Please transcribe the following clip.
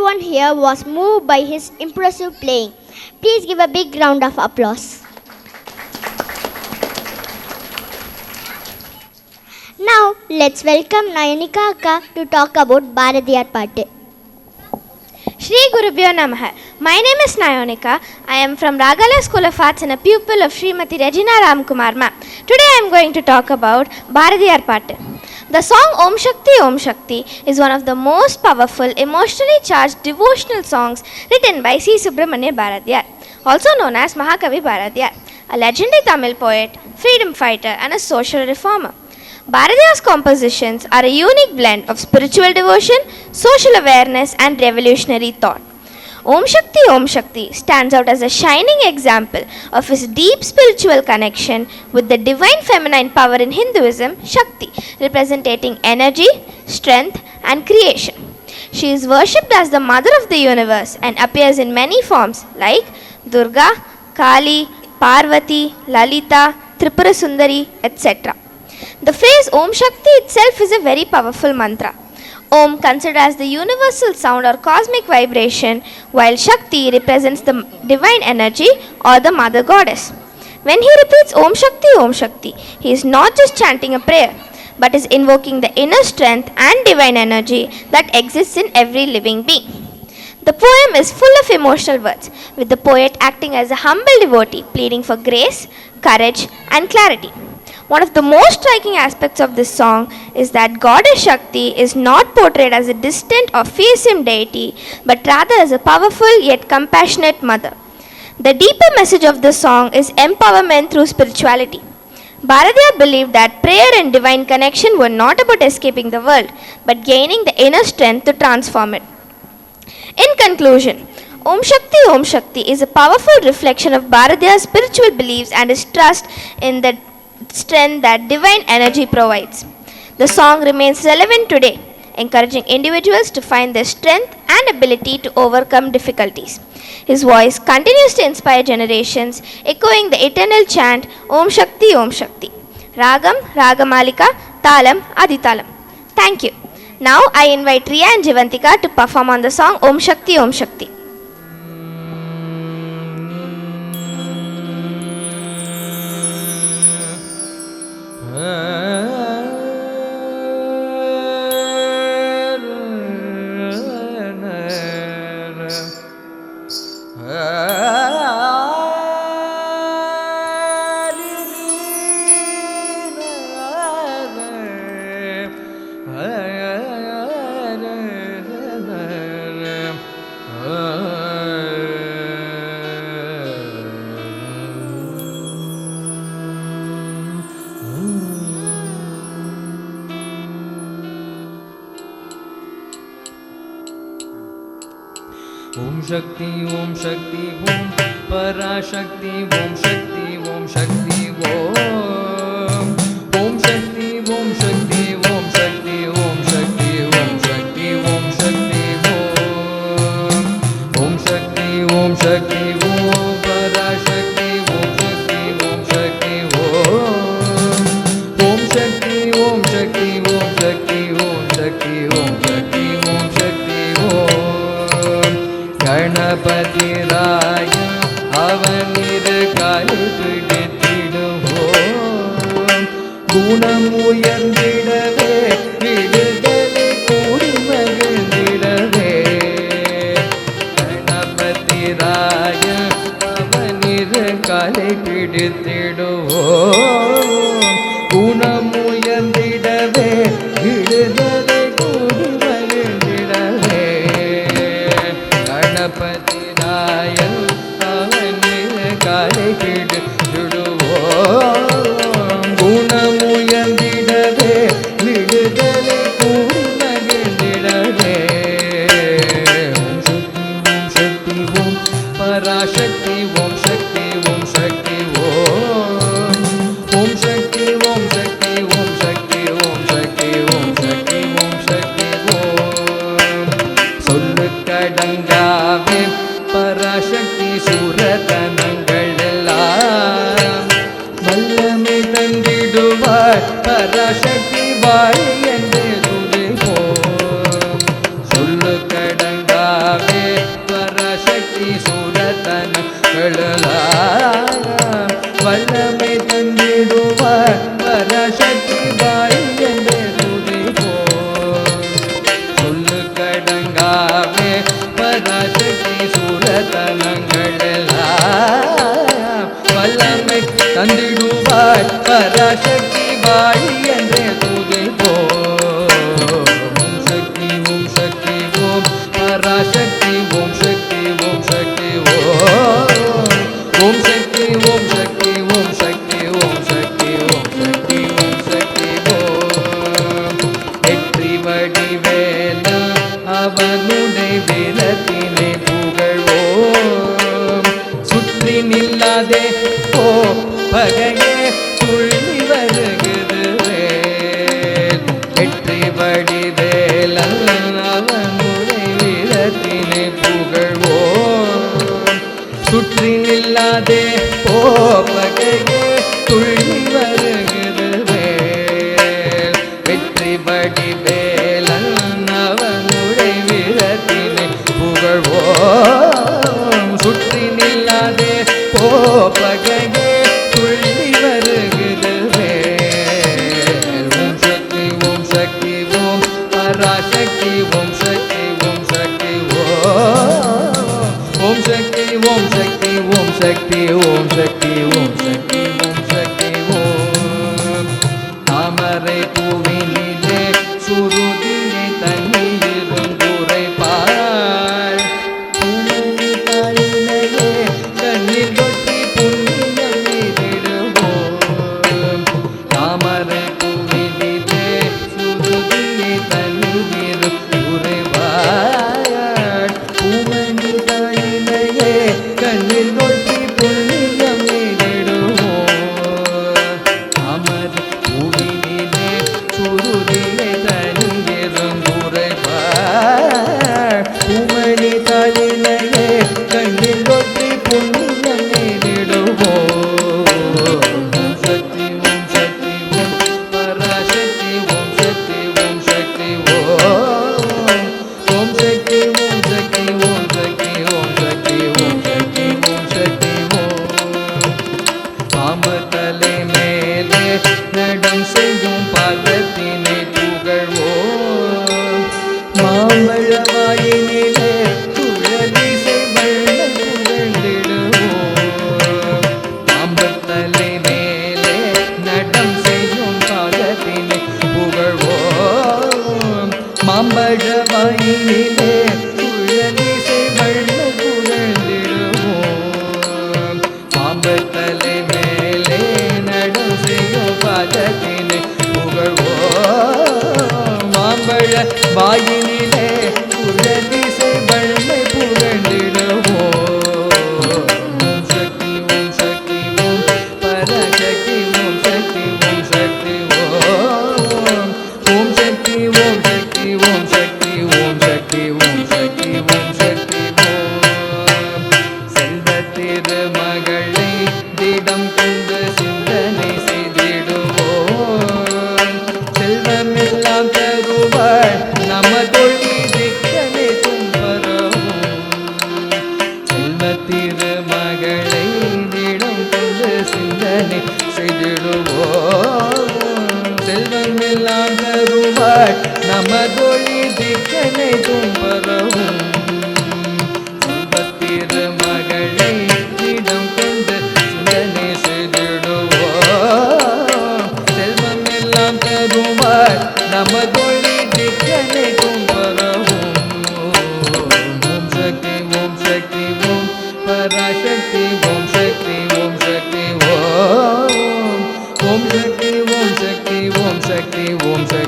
everyone here was moved by his impressive playing. Please give a big round of applause. Now, let's welcome Nayanika Akka to talk about Bharadiyar Paattu. Shri Gurubhyo Namaha. My name is Nayonika. I am from Ragala School of Arts and a pupil of Srimati Regina Ramkumar ma'am. Today I am going to talk about Bharadiyar Paattu. The song Om Shakti is one of the most powerful, emotionally charged devotional songs written by C. Subramanya Bharadiyar, also known as Mahakavi Bharadiyar, a legendary Tamil poet, freedom fighter and a social reformer. Bharadiyar's compositions are a unique blend of spiritual devotion, social awareness and revolutionary thought. Om Shakti stands out as a shining example of his deep spiritual connection with the divine feminine power in Hinduism, Shakti, representing energy, strength and creation. She is worshipped as the mother of the universe and appears in many forms like Durga, Kali, Parvati, Lalita, Tripura Sundari, etc. The phrase Om Shakti itself is a very powerful mantra. Om considered as the universal sound or cosmic vibration, while Shakti represents the divine energy or the mother goddess. When he repeats Om Shakti, he is not just chanting a prayer, but is invoking the inner strength and divine energy that exists in every living being. The poem is full of emotional words, with the poet acting as a humble devotee, pleading for grace, courage, and clarity. One of the most striking aspects of this song is that Goddess Shakti is not portrayed as a distant or fearsome deity, but rather as a powerful yet compassionate mother. The deeper message of this song is empowerment through spirituality. Bharadiyar believed that prayer and divine connection were not about escaping the world, but gaining the inner strength to transform it. In conclusion, Om Shakti is a powerful reflection of Bharadiyar's spiritual beliefs and his trust in the strength that divine energy provides. The song remains relevant today, encouraging individuals to find their strength and ability to overcome difficulties. His voice continues to inspire generations, echoing the eternal chant Om Shakti, Ragam, Ragamalika, Talam, Aditalam. Thank you. Now I invite Riya and Jivantika to perform on the song Om Shakti. Om Shakti, Om Parashakti, Om Shakti, Om Shakti, Om. Om Shakti, Om Shakti, Om Shakti, Om Shakti, Om Shakti, Om Shakti, Om. Om Shakti, Om Shakti, Om Parashakti, Om Shakti, Om Shakti, Om. Om Shakti, Om Shakti, Om Shakti, Om Shakti, Om Shakti, Om Shakti, Om. Ganapati Raya Avanir Kalipidithiduvom Gunamuyandidave Vidudale Kudi Magandidave Ganapati Raya Avanir Kalipidithiduvom Gunamuyandidave Vidudale Kudi Magandidave Ganapati Raya Avanir Kalipidithiduvom Gunamuyandidave Vidudale Kudi Magandidave Om Shakti, Om Parashakti, Om Shakti, Om Shakti, Om. Om Shakti, Om Shakti, Om Shakti, Om Shakti, Om Shakti, Om Shakti, Om. Sollukadangave Parashakti Suratanangalellam Vallame tandiduvar Parashakti vaai ende tudivom Sollukadangave காவே Parasakthi சூரத்தனங்களெல்லாம் வல்லமை தந்திடுவாய் பராசக்தி வாழி என்றே துதிப்போம். ஓம் சக்தி ஓம் சக்தி ஓம் பராசக்தி ஓம் சக்தி ஓம் சக்தி ஓம். ஓம் சக்தி ஓம் சக்தி ஓம் சக்தி ஓம் சக்தி ஓம் சக்தி ஓம் சக்தி ஓம். வெற்றி வடிவேல அவனுடைய வீரத்தினை புகழ்வோம். சுற்றி நில்லாதே ஓ பகையே துள்ளி வருகிறது வேல். வெற்றி வடிவேல அவனுடைய வீரத்தினை புகழ்வோம். சுற்றி நில்லாதே ஓ பகையே துள்ளி வருகிறது வேல். வெற்றி வடிவேலன் அவனுடைய வீரத்தினை புகழ்வோம். சுற்றி நில்லாதே ஓ பகையே துள்ளி வருகிறது வேல். ஓம் சக்தி ஓம் சக்தி ஓம் பராசக்தி ஓம் சக்தி ஓம் சக்தி ஓம். ஓம் சக்தி ஓம் சக்தி ஓம் சக்தி ஓம் சக்தி ஓம் சக்தி ஓம் சக்தி ஓம். தாமரை பூவினிலே சுருதியை தண்ணீரும் குறைப்பாள். பூமணி தாளினையே கண்ணில் கொட்டி புண்ணியம் எய்திடுவோம். தாமரை பூவினிலே சுருதியை தண்ணீரும் குறைப்பாள். பூமணி தாளினையே கண்ணில் கொட்டி புண்ணியம் எய்திடுவோம். தாமரை பூவினிலே சுருதியை தண்ணீரும் குறைப்பாள். பூமணி தாளினையே கண்ணில் கொட்டி புண்ணியம் எய்திடுவோம். ஓம் சக்தி ஓம் சக்தி ஓம் பராசக்தி ஓம் சக்தி ஓம் சக்தி ஓம். ஓம் சக்தி ஓம் சக்தி ஓம் சக்தி ஓம் சக்தி ஓம் சக்தி ஓம் சக்தி ஓம். பாம்பு தலை மேலே நடம் செய்யும் பாதத்தினை புகழ்வோம். மாம்பழ வாயினிலே குழலிசை வண்ண புகழ்ந்திடுவோம். பாம்பு தலை மேலே நடம் செய்யும் பாதத்தினை புகழ்வோம். மாம்பழ வாயினிலே குழலிசை வண்ண புகழ்ந்திடுவோம். பாம்பு தலை மேலே நடம் செய்யும் பாதத்தினை புகழ்வோம். மாம்பழ வாயினிலே குழலிசை வண்ண புகழ்ந்திடுவோம். ஓம் சக்தி ஓம் சக்தி ஓம் பராசக்தி ஓம் சக்தி ஓம் சக்தி ஓம். ஓம் சக்தி ஓம் சக்தி ஓம் சக்தி ஓம் சக்தி ஓம் சக்தி ஓம் சக்தி ஓம். செல்வ திருமகளை திடம் கொண்டு சிந்தனை செய்திடுவோம். செல்வமெல்லாம் தருவாள் நமதொழி திக்கனை தும்பரவும். செல்வ திருமகளை திடம் கொண்டு சிந்தனை செய்திடுவோம். செல்வமெல்லாம் தருவாள் நமதொழி திக்கனை தும்பரவும். திருமகளை இடம் கொண்டு சிந்தனை செய்திடுவோம். செல்வம் எல்லாம் தருவார் நமதொழி திக்கனை தும்பரவும். ஓம் சக்தி ஓம் சக்தி ஓம் பராசக்தி ஓம் சக்தி ஓம் சக்தி ஓம். ஓம் சக்தி ஓம் சக்தி ஓம் சக்தி ஓம் சக்தி